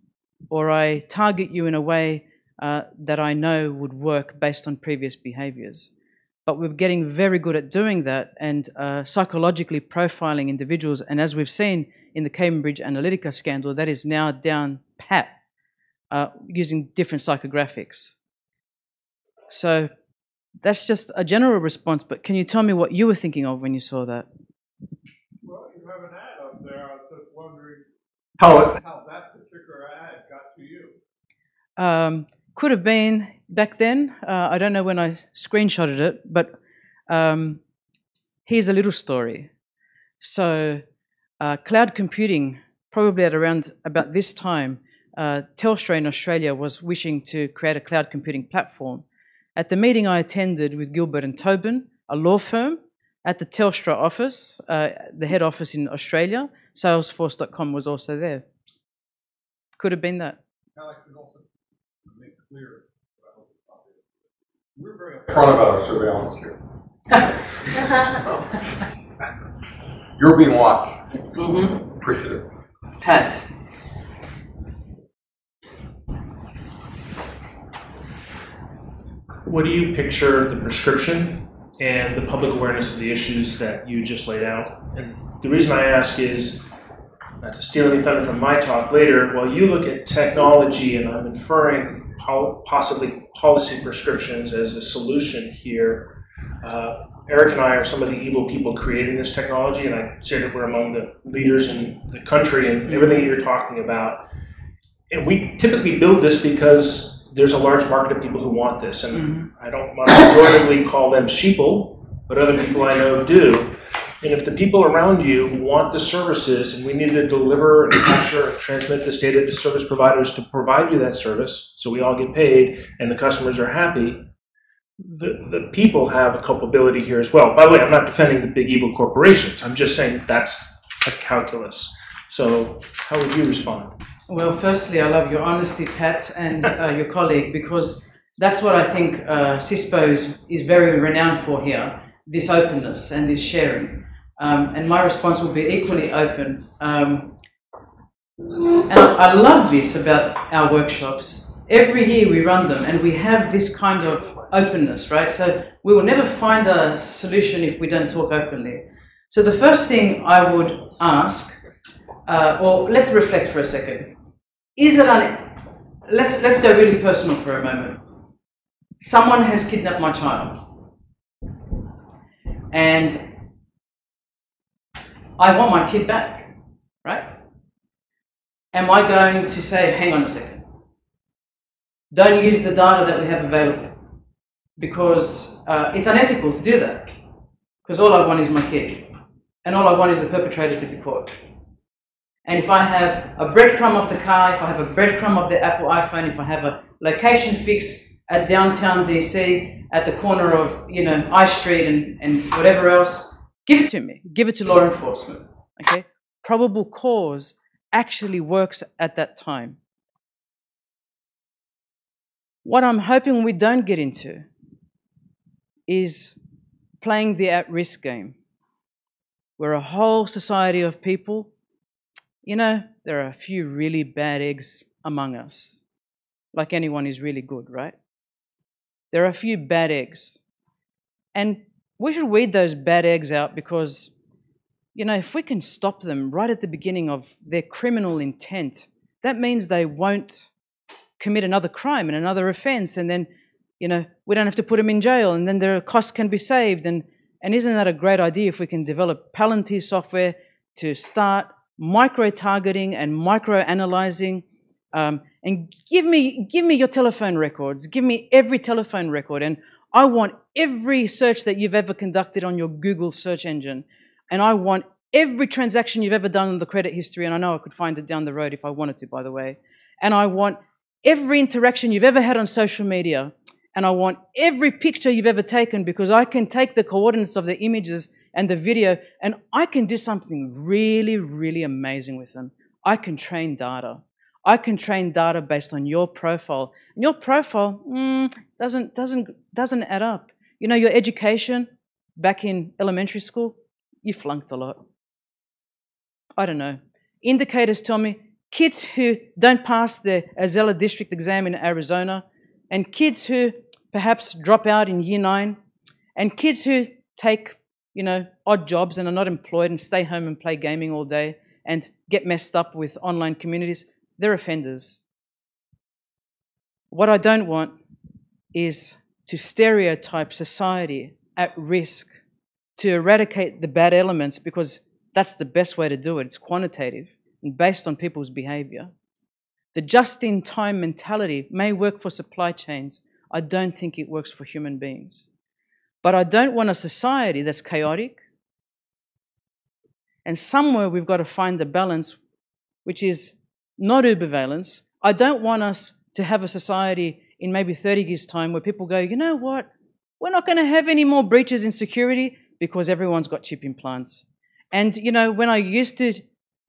or I target you in a way that I know would work based on previous behaviors. But we're getting very good at doing that and psychologically profiling individuals. And as we've seen in the Cambridge Analytica scandal, that is now down pat using different psychographics. So that's just a general response, but can you tell me what you were thinking of when you saw that? Well, you have an ad up there. I was just wondering how that particular ad got to you. Could have been back then. I don't know when I screenshotted it, but here's a little story. So cloud computing, probably at around about this time, Telstra in Australia was wishing to create a cloud computing platform. At the meeting I attended with Gilbert and Tobin, a law firm, at the Telstra office, the head office in Australia, Salesforce.com was also there. Could have been that. Alex, can also make clear, we're very upfront about our surveillance here. You're being watched. Mm-hmm. Appreciative. Pat. What do you picture the prescription and the public awareness of the issues that you just laid out? And the reason I ask is, not to steal any thunder from my talk later, while you look at technology, and I'm inferring possibly policy prescriptions as a solution here, Eric and I are some of the evil people creating this technology, and I say that we're among the leaders in the country and everything you're talking about. And we typically build this because there's a large market of people who want this, and I don't want to pejoratively call them sheeple, but other people I know do. And if the people around you want the services, and we need to deliver and capture and transmit this data to service providers to provide you that service, so we all get paid and the customers are happy, the people have a culpability here as well. By the way, I'm not defending the big evil corporations. I'm just saying that's a calculus. So how would you respond? Well, firstly, I love your honesty, Pat, and your colleague, because that's what I think CISPO is very renowned for here, this openness and this sharing. And my response will be equally open. And I love this about our workshops. Every year we run them and we have this kind of openness, right? So we will never find a solution if we don't talk openly. So the first thing I would ask, or let's reflect for a second. Is it let's go really personal for a moment. Someone has kidnapped my child. and I want my kid back, right? Am I going to say, hang on a second, don't use the data that we have available? Because it's unethical to do that. Because all I want is my kid. And all I want is the perpetrator to be caught. And if I have a breadcrumb of the car, if I have a breadcrumb of the Apple iPhone, if I have a location fix at downtown DC, at the corner of, you know, I Street and whatever else, give it to me. Give it to law enforcement. Okay? Probable cause actually works at that time. What I'm hoping we don't get into is playing the at-risk game. We're a whole society of people. You know, there are a few really bad eggs among us. Like anyone is really good, right? There are a few bad eggs. And we should weed those bad eggs out because, you know, if we can stop them right at the beginning of their criminal intent, that means they won't commit another crime and another offense, and then, you know, we don't have to put them in jail, and then their costs can be saved. And isn't that a great idea if we can develop Palantir software to start micro-targeting and micro-analyzing, and give me your telephone records, give me every telephone record, and I want every search that you've ever conducted on your Google search engine, and I want every transaction you've ever done in the credit history, and I know I could find it down the road if I wanted to, by the way, and I want every interaction you've ever had on social media, and I want every picture you've ever taken, because I can take the coordinates of the images and the video, and I can do something really, really amazing with them. I can train data. I can train data based on your profile. And your profile doesn't add up. You know, your education back in elementary school, you flunked a lot. I don't know. Indicators tell me kids who don't pass the Azela district exam in Arizona, and kids who perhaps drop out in year 9, and kids who take, you know, odd jobs and are not employed and stay home and play gaming all day and get messed up with online communities, they're offenders. What I don't want is to stereotype society at risk, to eradicate the bad elements, because that's the best way to do it. It's quantitative and based on people's behavior. The just-in-time mentality may work for supply chains. I don't think it works for human beings. But I don't want a society that's chaotic. And somewhere we've got to find a balance, which is not Uberveillance. I don't want us to have a society in maybe 30 years' time where people go, you know what, we're not going to have any more breaches in security because everyone's got chip implants. And, you know, when I used to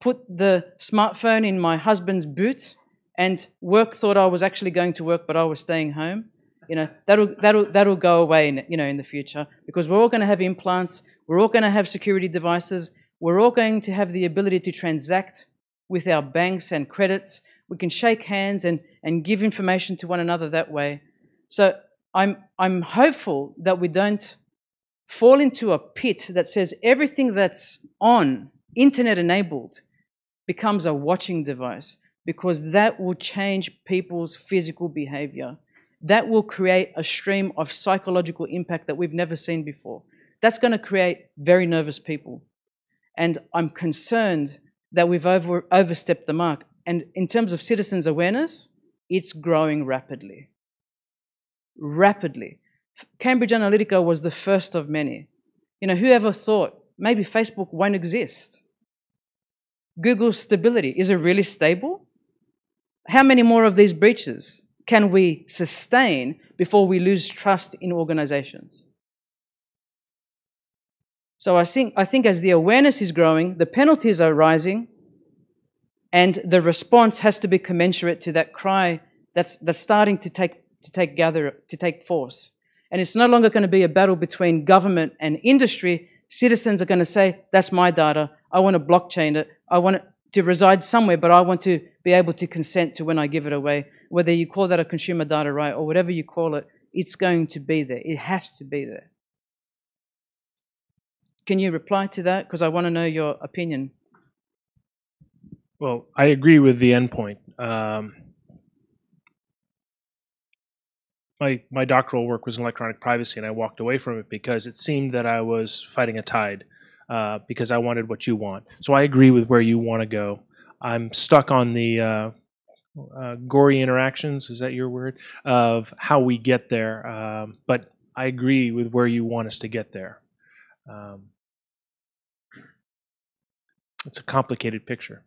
put the smartphone in my husband's boot and work thought I was actually going to work, but I was staying home, you know, that'll go away in the future, because we're all going to have implants, we're all going to have security devices, we're all going to have the ability to transact with our banks and credits. We can shake hands and give information to one another that way. So I'm hopeful that we don't fall into a pit that says everything that's on, internet-enabled, becomes a watching device, because that will change people's physical behavior. That will create a stream of psychological impact that we've never seen before. That's going to create very nervous people. And I'm concerned that we've overstepped the mark. And in terms of citizens' awareness, it's growing rapidly. Rapidly. Cambridge Analytica was the first of many. You know, whoever thought maybe Facebook won't exist? Google's stability, is it really stable? How many more of these breaches can we sustain before we lose trust in organizations? So I think as the awareness is growing, the penalties are rising, and the response has to be commensurate to that cry that's starting to take force. And it's no longer going to be a battle between government and industry. Citizens are going to say, that's my data, I want to blockchain it, I want it to reside somewhere, but I want to be able to consent to when I give it away. Whether you call that a consumer data right or whatever you call it, it's going to be there. It has to be there. Can you reply to that? Because I want to know your opinion. Well, I agree with the endpoint. my doctoral work was in electronic privacy, and I walked away from it because it seemed that I was fighting a tide because I wanted what you want. So I agree with where you want to go. I'm stuck on the gory interactions, is that your word, of how we get there. But I agree with where you want us to get there. It's a complicated picture.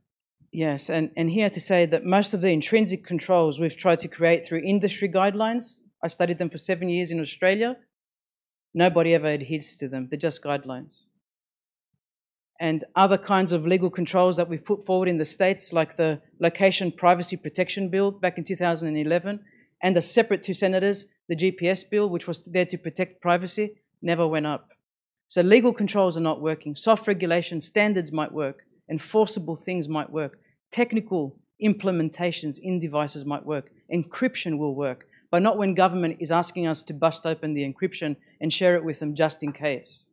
Yes, and here to say that most of the intrinsic controls we've tried to create through industry guidelines, I studied them for 7 years in Australia, nobody ever adheres to them, they're just guidelines. And other kinds of legal controls that we've put forward in the States, like the Location Privacy Protection Bill back in 2011, and the separate two senators, the GPS bill, which was there to protect privacy, never went up. So legal controls are not working. Soft regulation standards might work. Enforceable things might work. Technical implementations in devices might work. Encryption will work, but not when government is asking us to bust open the encryption and share it with them just in case.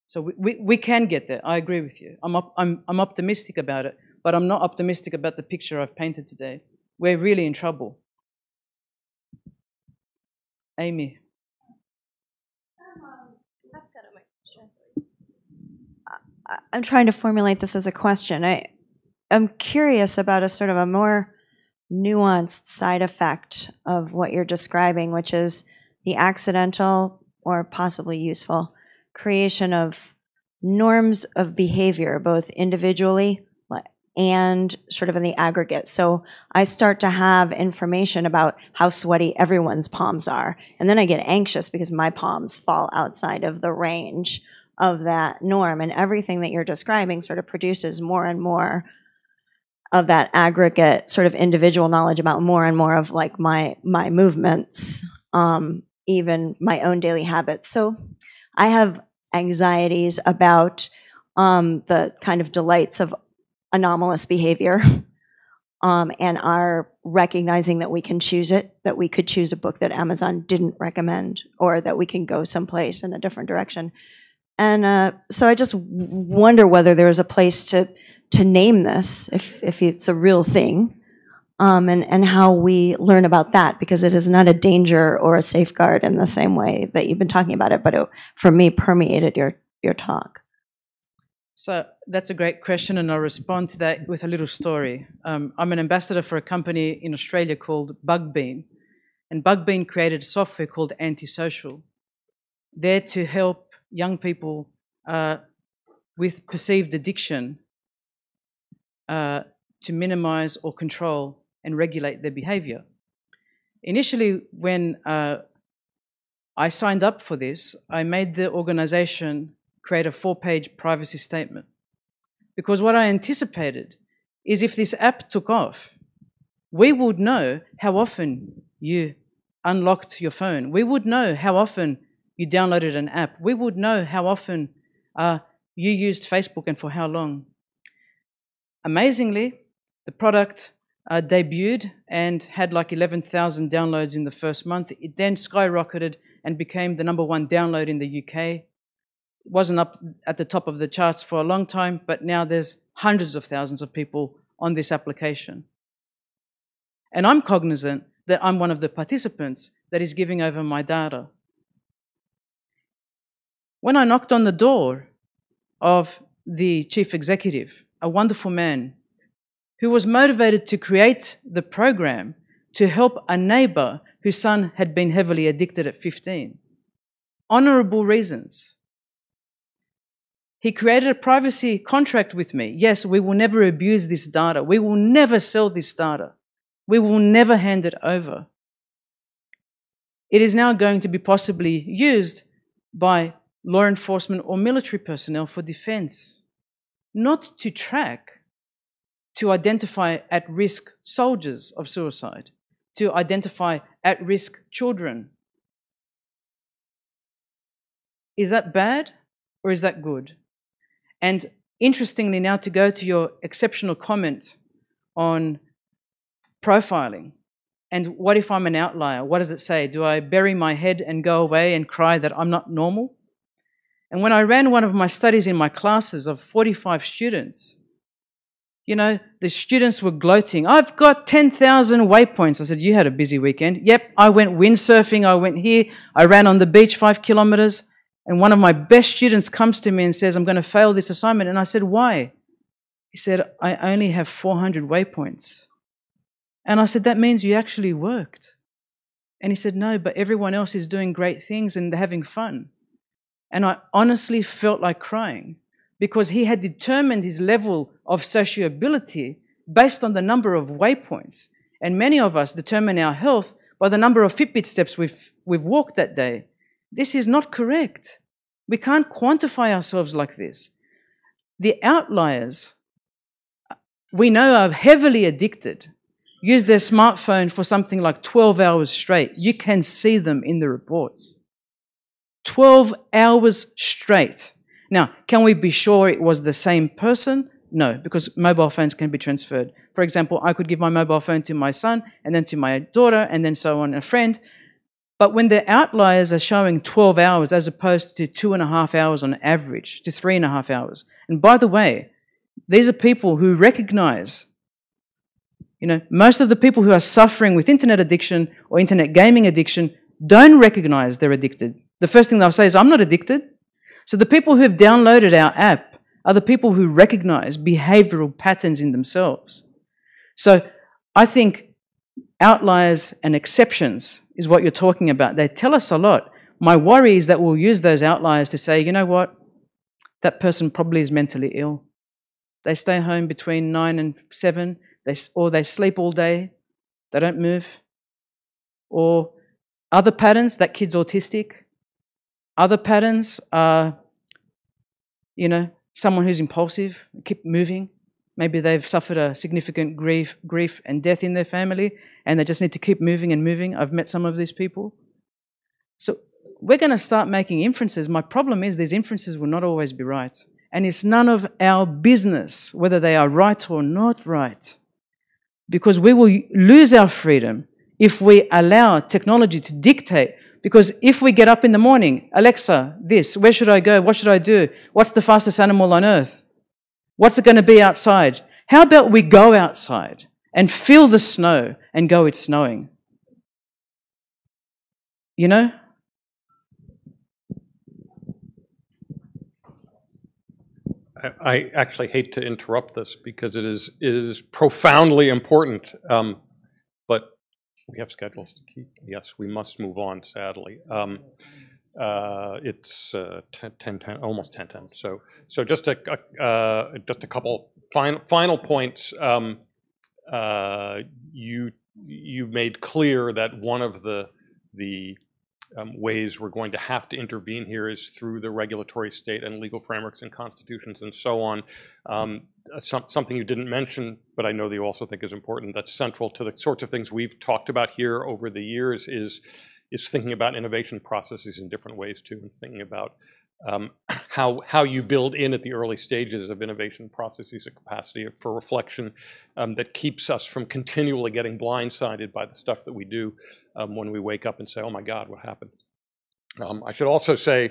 So we can get there. I agree with you. I'm optimistic about it, but I'm not optimistic about the picture I've painted today. We're really in trouble. Amy. I'm trying to formulate this as a question. I'm curious about a sort of a more nuanced side effect of what you're describing, which is the accidental or possibly useful creation of norms of behavior, both individually and sort of in the aggregate. So I start to have information about how sweaty everyone's palms are, and then I get anxious because my palms fall outside of the range of that norm, and everything that you're describing sort of produces more and more of that aggregate sort of individual knowledge about more and more of like my movements, even my own daily habits. So I have anxieties about the kind of delights of anomalous behavior, and are recognizing that we can choose it, that we could choose a book that Amazon didn't recommend, or that we can go someplace in a different direction. And so I just wonder whether there's a place to name this, if it's a real thing, and how we learn about that, because it is not a danger or a safeguard in the same way that you've been talking about it, but it, for me, permeated your talk. So that's a great question, and I'll respond to that with a little story. I'm an ambassador for a company in Australia called Bugbean, and Bugbean created software called Antisocial, there to help young people with perceived addiction to minimize or control and regulate their behavior. Initially, when I signed up for this, I made the organization create a 4-page privacy statement. Because what I anticipated is if this app took off, we would know how often you unlocked your phone. We would know how often you downloaded an app. We would know how often you used Facebook and for how long. Amazingly, the product debuted and had like 11,000 downloads in the first month. It then skyrocketed and became the #1 download in the UK. It wasn't up at the top of the charts for a long time, but now there's hundreds of thousands of people on this application. And I'm cognizant that I'm one of the participants that is giving over my data. When I knocked on the door of the chief executive, a wonderful man who was motivated to create the program to help a neighbor whose son had been heavily addicted at 15. Honorable reasons. He created a privacy contract with me. Yes, we will never abuse this data. We will never sell this data. We will never hand it over. It is now going to be possibly used by law enforcement or military personnel for defense, not to track, to identify at-risk soldiers of suicide, to identify at-risk children. Is that bad or is that good? And interestingly, now to go to your exceptional comment on profiling, and what if I'm an outlier? What does it say? Do I bury my head and go away and cry that I'm not normal? And when I ran one of my studies in my classes of 45 students, You know, the students were gloating. I've got 10,000 waypoints. I said, you had a busy weekend. Yep, I went windsurfing. I went here. I ran on the beach 5 kilometers. And one of my best students comes to me and says, I'm going to fail this assignment. And I said, why? He said, I only have 400 waypoints. And I said, that means you actually worked. And he said, no, but everyone else is doing great things and they're having fun. And I honestly felt like crying because he had determined his level of sociability based on the number of waypoints. And many of us determine our health by the number of Fitbit steps we've walked that day. This is not correct. We can't quantify ourselves like this. The outliers, we know, are heavily addicted, use their smartphone for something like 12 hours straight. You can see them in the reports. 12 hours straight. Now, can we be sure it was the same person? No, because mobile phones can be transferred. For example, I could give my mobile phone to my son, and then to my daughter, and then so on, a friend. But when the outliers are showing 12 hours as opposed to 2.5 hours on average, to 3.5 hours. And by the way, these are people who recognize, you know, most of the people who are suffering with internet addiction or internet gaming addiction don't recognize they're addicted. The first thing they'll say is, I'm not addicted. So the people who have downloaded our app are the people who recognize behavioral patterns in themselves. So I think outliers and exceptions is what you're talking about. They tell us a lot. My worry is that we'll use those outliers to say, you know what, that person probably is mentally ill. They stay home between 9 and 7, or they sleep all day, they don't move. Or other patterns, that kid's autistic. Other patterns are, you know, someone who's impulsive, keep moving. Maybe they've suffered a significant grief and death in their family, and they just need to keep moving and moving. I've met some of these people. So we're going to start making inferences. My problem is these inferences will not always be right. And it's none of our business whether they are right or not right. Because we will lose our freedom if we allow technology to dictate. Because if we get up in the morning, Alexa, this, where should I go? What should I do? What's the fastest animal on earth? What's it going to be outside? How about we go outside and feel the snow and go, it's snowing? You know? I actually hate to interrupt this because it is profoundly important, but we have schedules to keep. Yes, we must move on, sadly. It's 10:10, almost 10:10. So just a couple final points. You made clear that one of the ways we're going to have to intervene here is through the regulatory state and legal frameworks and constitutions and so on. Something you didn't mention, but I know that you also think is important, that's central to the sorts of things we've talked about here over the years is thinking about innovation processes in different ways too, and thinking about how you build in at the early stages of innovation processes a capacity for reflection that keeps us from continually getting blindsided by the stuff that we do when we wake up and say, oh my God, what happened? I should also say,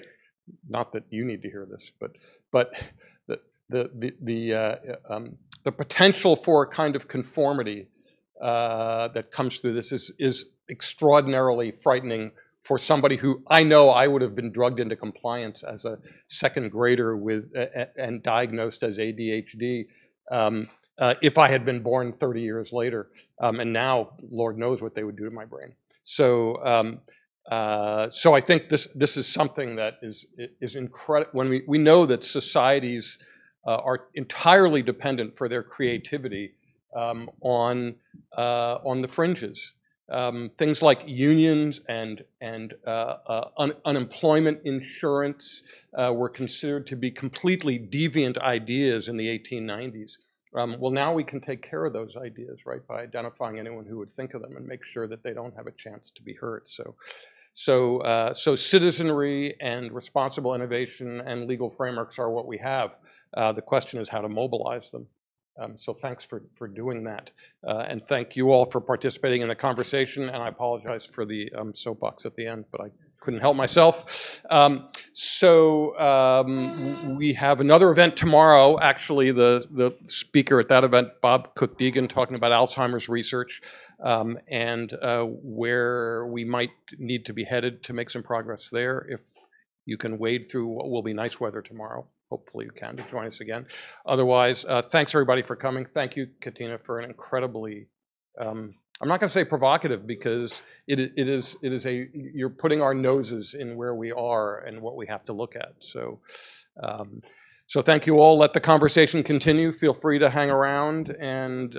not that you need to hear this, but the potential for a kind of conformity that comes through this is extraordinarily frightening for somebody who I know I would have been drugged into compliance as a second grader with and diagnosed as ADHD if I had been born 30 years later. And now, Lord knows what they would do to my brain. So I think this is something that is incredible. When we know that societies are entirely dependent for their creativity on the fringes. Things like unions and unemployment insurance were considered to be completely deviant ideas in the 1890s. Well, now we can take care of those ideas, right, by identifying anyone who would think of them and make sure that they don't have a chance to be heard. So citizenry and responsible innovation and legal frameworks are what we have. The question is how to mobilize them. So thanks for doing that. And thank you all for participating in the conversation. And I apologize for the soapbox at the end, but I couldn't help myself. We have another event tomorrow. Actually, the speaker at that event, Bob Cook-Deegan, talking about Alzheimer's research and where we might need to be headed to make some progress there. If you can wade through what will be nice weather tomorrow, hopefully you can to join us again. Otherwise, thanks everybody for coming. Thank you, Katina, for an incredibly I'm not going to say provocative because you're putting our noses in where we are and what we have to look at. So thank you all. Let the conversation continue. Feel free to hang around and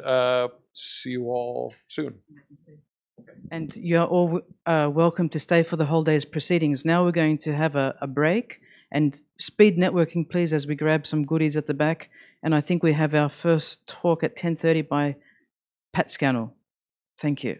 see you all soon. And you're all welcome to stay for the whole day's proceedings. Now we're going to have a break and speed networking, please, as we grab some goodies at the back. And I think we have our first talk at 10:30 by Pat Scannell. Thank you.